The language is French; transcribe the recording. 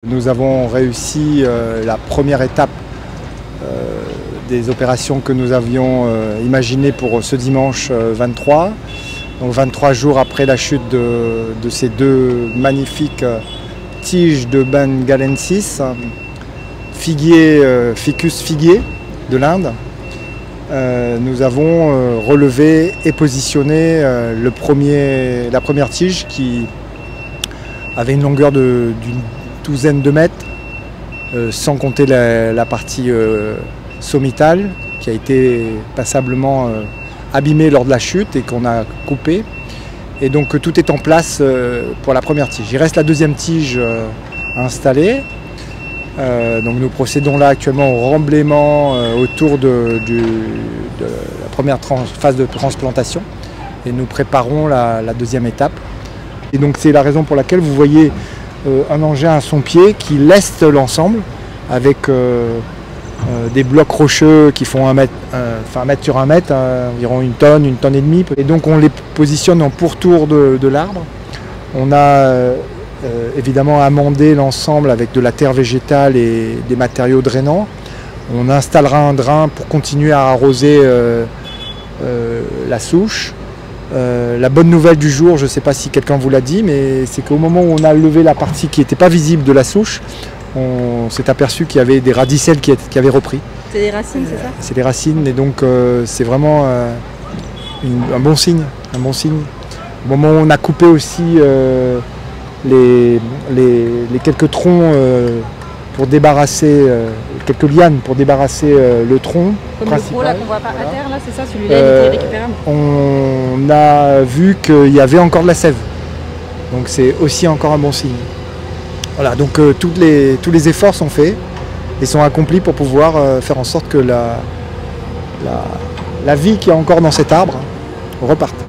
Nous avons réussi la première étape des opérations que nous avions imaginées pour ce dimanche 23. Donc 23 jours après la chute de ces deux magnifiques tiges de Bengalensis, figuier, Ficus figuier de l'Inde. Nous avons relevé et positionné la première tige qui avait une longueur d'une douzaine de mètres, sans compter la partie sommitale qui a été passablement abîmée lors de la chute et qu'on a coupée. Et donc tout est en place pour la première tige. Il reste la deuxième tige à installer. Donc nous procédons là actuellement au remblaiement autour de la première phase de transplantation et nous préparons la deuxième étape. Et donc c'est la raison pour laquelle vous voyez un engin à son pied qui leste l'ensemble avec des blocs rocheux qui font 1 mètre sur 1 mètre, environ une tonne et demie. Et donc on les positionne en pourtour de l'arbre. On a évidemment amendé l'ensemble avec de la terre végétale et des matériaux drainants. On installera un drain pour continuer à arroser la souche. La bonne nouvelle du jour, je ne sais pas si quelqu'un vous l'a dit, mais c'est qu'au moment où on a levé la partie qui n'était pas visible de la souche, on s'est aperçu qu'il y avait des radicelles qui avaient repris. C'est des racines, c'est ça? C'est des racines et donc c'est vraiment un bon signe. Au moment où on a coupé aussi les quelques troncs pour débarrasser, quelques lianes pour débarrasser le tronc. Comme le gros là qu'on voit pas à terre, là, c'est ça, celui-là il était récupérable. On a vu qu'il y avait encore de la sève, donc c'est aussi encore un bon signe. Voilà, donc tous les efforts sont faits et sont accomplis pour pouvoir faire en sorte que la vie qu'il y a encore dans cet arbre reparte.